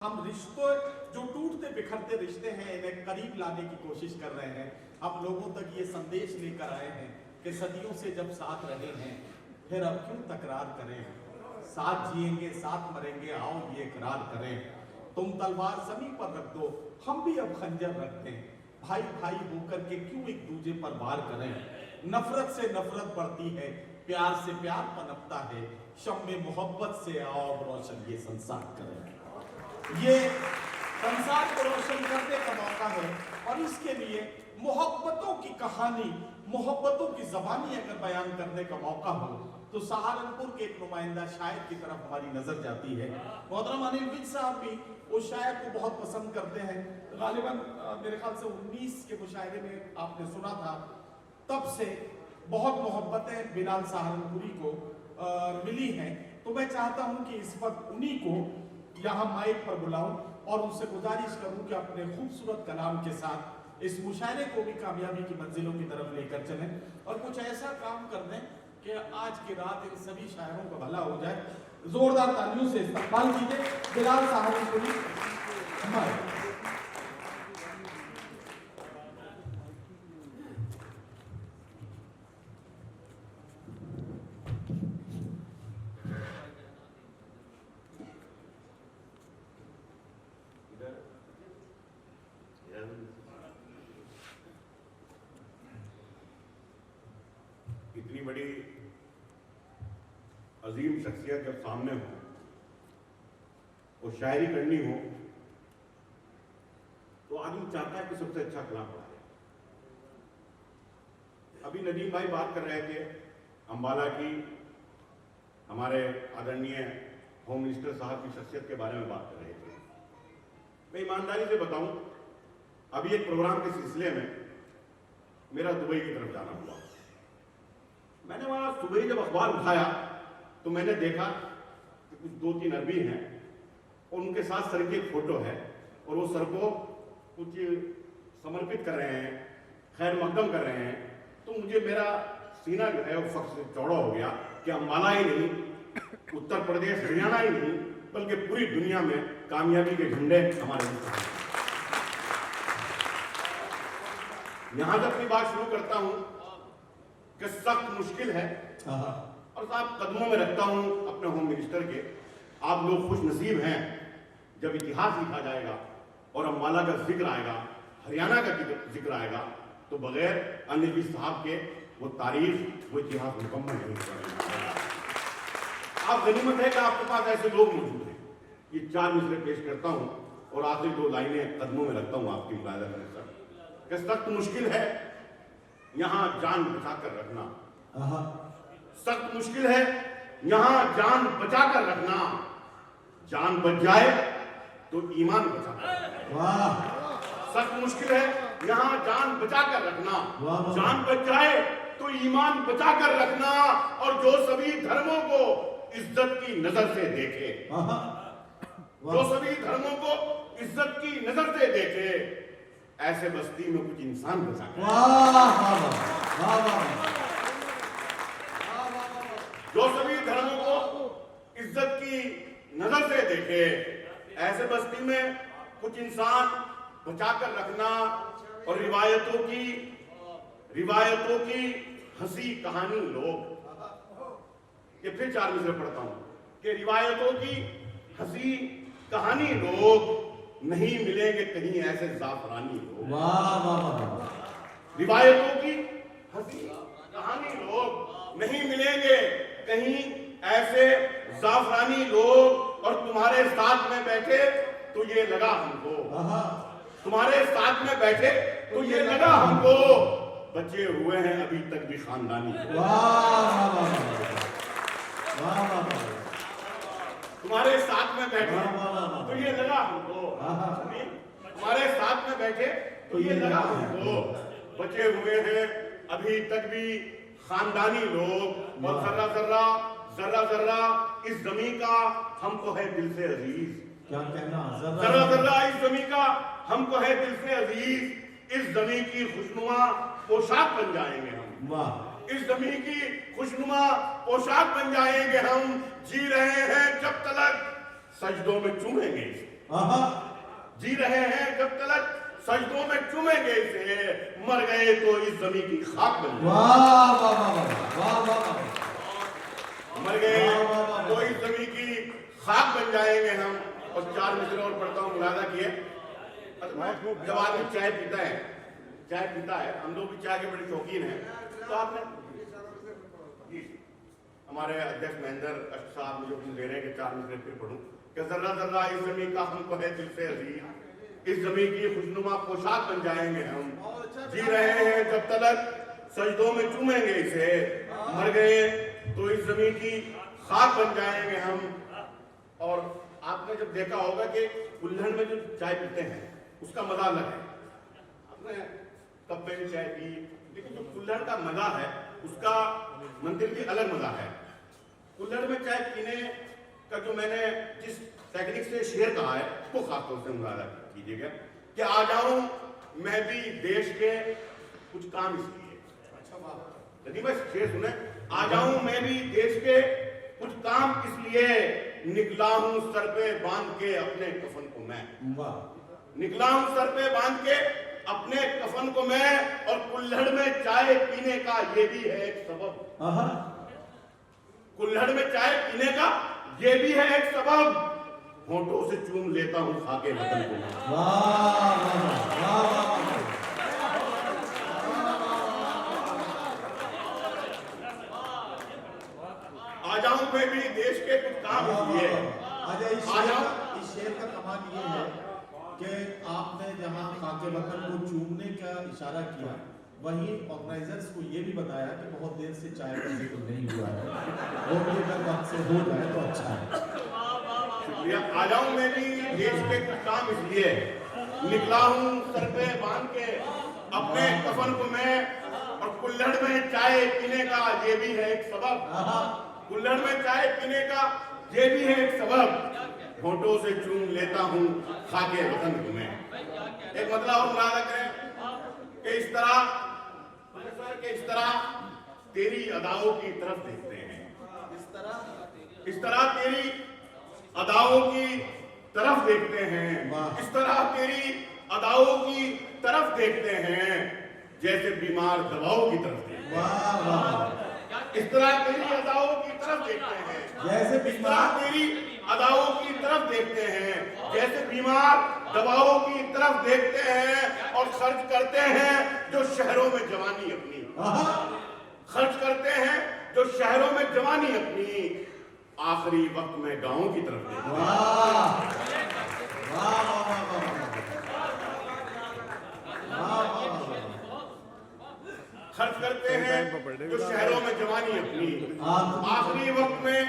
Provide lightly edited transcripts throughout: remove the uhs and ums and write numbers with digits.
हम रिश्तों जो टूटते बिखरते रिश्ते हैं इन्हें करीब लाने की कोशिश कर रहे हैं। हम लोगों तक ये संदेश लेकर आए हैं कि सदियों से जब साथ रहे हैं फिर अब क्यों तकरार करें, साथ जिएंगे साथ मरेंगे, आओ ये इकरार करें। तुम तलवार समी पर रख दो, हम भी अब खंजर रख दें, भाई भाई होकर के क्यों एक दूजे पर वार करें। नफरत से नफरत बढ़ती है, प्यार से प्यार पनपता है, शम्मे मोहब्बत से आओ रोशन ये संसार करें। ये संसार को रोशन करने का मौका है और इसके लिए मोहब्बतों की कहानी, मोहब्बतों की जबानी अगर बयान करने का मौका हो तो सहारनपुर के एक नुमाइंदा शायर की तरफ हमारी नजर जाती है। मोहतरम अनिल विज साहब भी उस शायर को बहुत पसंद करते हैं। गालिबन मेरे ख्याल से 19 के मुशायरे में आपने सुना था, तब से बहुत मोहब्बतें बिलाल सहारनपुरी को मिली हैं। तो मैं चाहता हूं कि इस वक्त उन्हीं को यहाँ माइक पर बुलाऊं और उनसे गुजारिश करूं कि अपने खूबसूरत कलाम के साथ इस मुशायरे को भी कामयाबी की मंजिलों की तरफ लेकर चलें और कुछ ऐसा काम कर दें कि आज की रात इन सभी शायरों का भला हो जाए। जोरदार तालियों से इस्तकबाल कीजिए बिलाल सहारनपुरी हमारे। इतनी बड़ी अजीम शख्सियत जब सामने हो और शायरी करनी हो तो आदमी चाहता है कि सबसे अच्छा कलाम पढ़ाए। अभी नदीम भाई बात कर रहे थे अम्बाला की, हमारे आदरणीय होम मिनिस्टर साहब की शख्सियत के बारे में बात कर रहे थे। मैं ईमानदारी से बताऊं, अभी एक प्रोग्राम के सिलसिले में मेरा दुबई की तरफ जाना हुआ। मैंने वहां सुबह जब अखबार उठाया तो मैंने देखा कि कुछ 2-3 अरबी हैं और उनके साथ सर की एक फोटो है और वो सर को कुछ समर्पित कर रहे हैं, खैर मकदम कर रहे हैं। तो मुझे मेरा सीना जो है वो फख्र से चौड़ा हो गया कि अम्बाला ही नहीं, उत्तर प्रदेश हरियाणा ही नहीं बल्कि पूरी दुनिया में कामयाबी के झंडे हमारे साथ। यहां से अपनी बात शुरू करता हूं कि सख्त मुश्किल है और साहब कदमों में रखता हूं अपने होम मिनिस्टर के। आप लोग खुश नसीब हैं जब इतिहास लिखा जाएगा और अम्बाला का जिक्र आएगा, हरियाणा का जिक्र आएगा, तो बगैर अनिल विज साहब के वो तारीख, वो इतिहास मुकम्मल नहीं होगा। आप गनीमत है कि आपके पास ऐसे लोग मौजूद हैं। ये 4 मिसरे पेश करता हूं और आखिरी 2 लाइनें कदमों में रखता हूं आपकी मुलाहिजा करने सर। सख्त मुश्किल है यहां जान बचा कर रखना, सख्त मुश्किल है यहां जान बचा कर रखना, जान बच जाए तो ईमान बचा कर रखना। सख्त मुश्किल है यहां जान बचा कर रखना, जान बच जाए तो ईमान बचा कर रखना। और जो सभी धर्मों को इज्जत की नजर से देखे, जो सभी धर्मों को इज्जत की नजर से देखे, ऐसे बस्ती में कुछ इंसान बचा कर, जो सभी धर्मों को इज्जत की नजर से देखे, ऐसे बस्ती में कुछ इंसान बचा कर रखना। और रिवायतों की हंसी कहानी लोग, ये फिर 4 मिसरे पढ़ता हूं कि रिवायतों की हंसी कहानी लोग नहीं मिलेंगे कहीं ऐसे जाफरानी लोग। रिवायतों की हंसी कहानी लोग नहीं मिलेंगे कहीं ऐसे जाफरानी लोग। और तुम्हारे साथ में बैठे तो ये लगा हमको, तुम्हारे साथ में बैठे तो ये लगा हमको, बचे हुए हैं अभी तक भी खानदानी। तुम्हारे साथ में बैठे तो ये लगा हमको, तुम्हारे साथ में बैठे तो ये लगा हमको, बचे हुए हैं अभी तक भी खानदानी लोग। और जर्रा जर्रा इस जमीन का हमको है दिल से अजीज। क्या कहना, जर्रा जर्रा इस जमीन का हमको है दिल से अजीज। इस जमीन की खुशनुमा पोशाक बन जाएंगे हम, इस जमीन की खुशनुमा पोशाक बन जाएंगे हम। जी रहे हैं जब तलक सजदों में चूमेंगे, जी रहे हैं जब तलक सजदों में चूमेंगे इसे, मर गए तो इस जमीन की खाक बन मर गए तो इस जमीन की खाक बन जाएंगे हम। और 4 मिसरे और पढ़ता हूँ, मुलादा किए। जब आदमी चाय पीता है, हम लोग भी चाय के बड़े शौकीन हैं, तो आपने हमारे अध्यक्ष महेंद्र अष्ट साहब मुझे हुक्म दे रहे हैं कि 4 मिसरे फिर पढ़ूं कि जर्रा जर्रा इस जमीन का हमको है दिल से अजीज, इस जमीन की खुशनुमा पोशाक बन जाएंगे हम। जी रहे हैं जब तलक सजदों में चूमेंगे इसे, मर गए तो इस जमीन की खाक बन जाएंगे हम। और आपने जब देखा होगा कि कुल्हड़ में जो चाय पीते हैं उसका मजा अलग है। आपने कप में चाय पी, लेकिन जो कुल्हड़ का मजा है उसका मंदिर की अलग मजा है। कुल्हड़ में चाय पीने का जो मैंने जिस टेक्निक से शेर कहा है वो खासतौर से मुरादा कीजिएगा कि आ जाऊं मैं भी देश के कुछ काम इसलिए। यदि मैं शेर सुने, आ जाऊं मैं भी देश के कुछ काम इसलिए, निकला हूं सर पे बांध के अपने कफन को मैं। निकला हूं सर पे बांध के अपने कफन को मैं, और कुल्हड़ में चाय पीने का ये भी है एक सबब। कुल्हड़ में चाय पीने का ये भी है एक सबब, होंठों से चूम लेता हूं खाके वतन को मैं। आ जाऊं मैं भी देश के कुछ काम इसलिए। इस शेर का कमाल ये है कि आपने जहां खाके वतन को चूमने का इशारा किया, वहीं ऑर्गेनाइजर्स को ये भी बताया कि बहुत देर से चाय का जिक्र नहीं हुआ है, वो भी अगर वक्त से हो जाए तो अच्छा है। शुक्रिया। आ जाऊं मैं भी देश के कुछ काम इसलिए, निकला हूं सर पे बांध के अपने कफन को मैं, और कुल्हड़ में चाय पीने का ये भी है एक सबब। कुल्हड़ में चाय पीने का ये भी है एक सबब, होंठों से चूम लेता हूं खाके वतन को मैं। एक मतलब और मुरादा करें कि इस तरह तेरी अदाओं की तरफ देखते हैं, इस तरह तेरी अदाओं की तरफ देखते हैं, इस तरह तेरी अदाओं की तरफ देखते हैं, जैसे बीमार दवाओं की तरफ देखते हैं। इस तरह तेरी अदाओं की तरफ देखते हैं, जैसे बीमार तेरी अदाओं की तरफ देखते हैं, जैसे बीमार दवाओं की तरफ देखते हैं, और खर्च करते हैं जो शहरों में जवानी अपनी, खर्च करते हैं जो शहरों में जवानी अपनी, आखिरी वक्त में गांवों की तरफ देखते हैं। खर्च करते हैं जो शहरों में जवानी अपनी, आखिरी वक्त में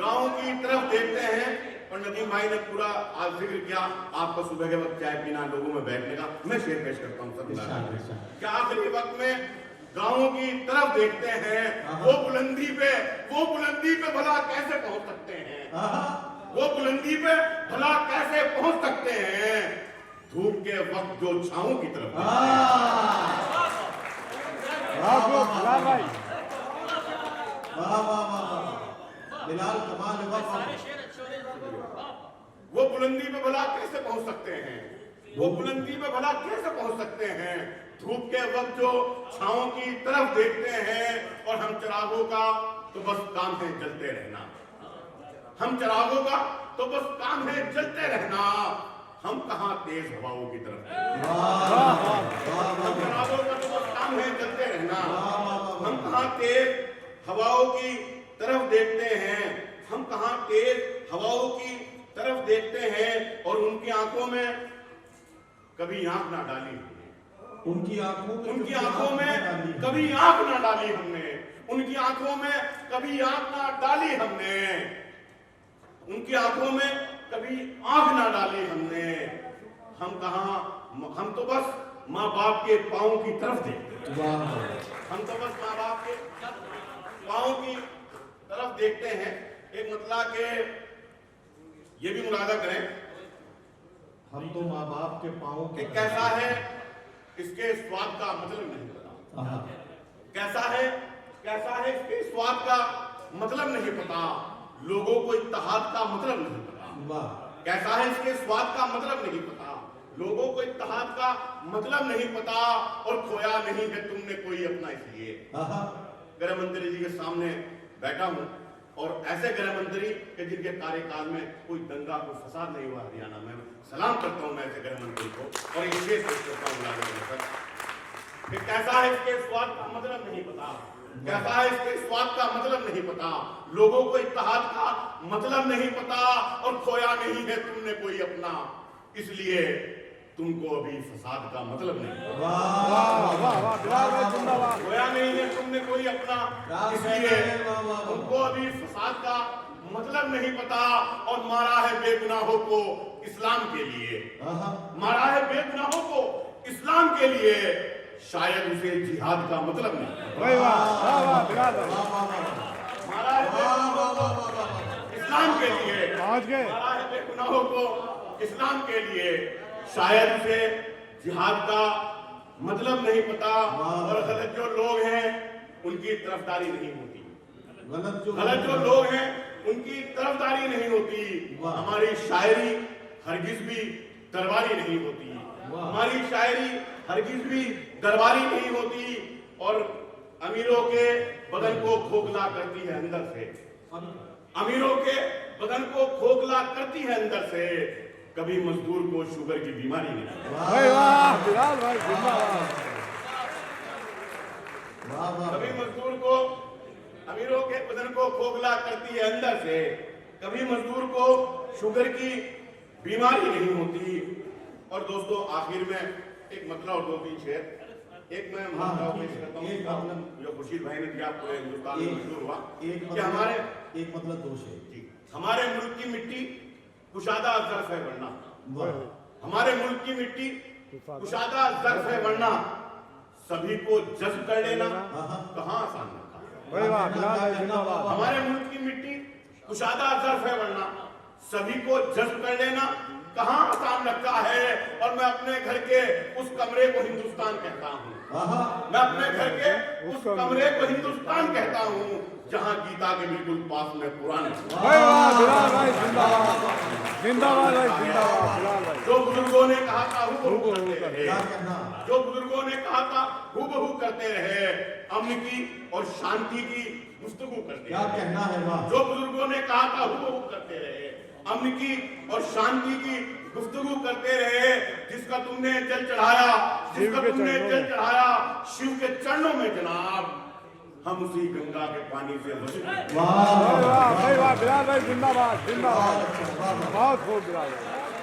गांव की तरफ देखते हैं। और नदीम भाई ने पूरा आज जिक्र किया आपका सुबह के वक्त चाय पीना, लोगों में बैठने का। मैं शेर पेश करता हूँ सब क्या आखिरी वक्त में गांवों की तरफ देखते हैं, वो बुलंदी पे भला कैसे पहुंच सकते हैं, वो बुलंदी पे भला कैसे पहुंच सकते हैं, धूप के वक्त जो छांव की तरफ। बिलाल कमाल। वो बुलंदी पे भला कैसे पहुंच सकते हैं, वो बुलंदी पे भला कैसे पहुंच सकते हैं, धूप के वक्त जो छांव की तरफ देखते हैं। और हम चिरागों का तो बस काम है जलते रहना, हम चिरागों का तो बस काम है जलते रहना, हम कहां तेज हवाओं की तरफ। हम चिरागों का तो बस काम है जलते रहना, हम कहां तेज हवाओं की तरफ देखते हैं, हम कहां तेज हवाओं की तरफ देखते हैं। और उनकी आंखों में कभी आंख ना डाली हमने, उनकी आंखों में कभी आंख ना डाली हमने, उनकी आंखों में कभी आंख ना डाली हमने, उनकी आंखों में कभी आंख ना डाली हमने। हम कहां, हम तो बस माँ बाप के पांव की तरफ देखते हैं, हम तो बस माँ बाप के पांव की तरफ देखते हैं। एक मतलब के ये भी मुलादा करें, हम तो माँ बाप के पांव कि कैसा है इसके स्वाद का मतलब नहीं पता, कैसा है इसके स्वाद का मतलब नहीं पता, लोगों को इत्तेहाद का मतलब नहीं पता, कैसा है इसके स्वाद का मतलब नहीं पता, लोगों को इत्तेहाद का मतलब नहीं पता, और खोया नहीं है तुमने कोई अपना इसलिए। गृह मंत्री जी के सामने बैठा हूं, और ऐसे गृह मंत्री के जिनके कार्यकाल में कोई दंगा कोई फसाद नहीं हुआ हरियाणा में, सलाम करता हूं मैं ऐसे गृह मंत्री को, और ये विशेष करता हूं कि कैसा है इसके स्वाद का मतलब नहीं पता, कैसा है इसके स्वाद का मतलब नहीं पता, लोगों को इत्तेहाद का मतलब नहीं पता, और खोया नहीं है तुमने कोई अपना इसलिए तुमको अभी फसाद का मतलब नहीं, खोया नहीं है तुमने कोई अपना इसलिए तुमको अभी फसाद का मतलब नहीं पता, और मारा है बेगुनाहों को इस्लाम के लिए, मारा है बेगुनाहों को इस्लाम के लिए, शायद उसे जिहाद का मतलब नहीं, मारा है बेगुनाहों को इस्लाम के लिए, मारा है बेगुनाहों को इस्लाम के लिए, शायद उसे जिहाद का मतलब नहीं पता, और गलत जो लोग हैं उनकी तरफदारी नहीं होती, गलत जो लोग हैं उनकी तरफदारी नहीं होती, हमारी शायरी हरगिज भी दरबारी नहीं होती, हमारी शायरी हरगिज भी दरबारी नहीं होती, और अमीरों के बदन को खोखला करती है अंदर से, अमीरों के बदन को खोखला करती है अंदर से, कभी मजदूर को शुगर की बीमारी नहीं, कभी मजदूर को अमीरों के बदन को खोखला करती है अंदर से, कभी मजदूर को शुगर की बीमारी नहीं होती। और दोस्तों आखिर में एक मतलब और 2-3 शेर, एक मैं पेश करता हूँ जो खुर्शीद भाई ने दिया, पूरे हिंदुस्तान में मशहूर हुआ कि हमारे एक मतलब 2 शेर, हमारे मुल्क की मिट्टी कुशादा ज़र्फ़ है वरना, हमारे मुल्क की मिट्टी कुशादा ज़र्फ़ है वरना, सभी को जज्ब कर लेना कहाँ आसान रखा है, हमारे मुल्क की मिट्टी कुशादा ज़र्फ़ है वरना, सभी को जज्ब कर लेना कहाँ आसान रखा है। और मैं अपने घर के उस कमरे को हिंदुस्तान कहता हूँ, मैं अपने घर के उस कमरे को हिंदुस्तान कहता हूँ, जहाँ गीता के बिल्कुल पास में कुरान, जो बुजुर्गों ने कहा था हूबहू करते रहे, जो बुजुर्गों ने कहा था हूबहू करते रहे, अमन की और शांति की गुफ्तगू करते क्या कहना है वाह, जो बुजुर्गों ने कहा था हूबहू करते रहे, अमन की और शांति की गुफ्तगू करते रहे, जिसका तुमने जल चढ़ाया, जिसका तुमने जल चढ़ाया शिव के चरणों में जनाब, हम उसी गंगा के पानी से वाह वाह वाह, बिलाल भाई जिंदाबाद जिंदाबाद, बहुत खूब बिलाल भाई।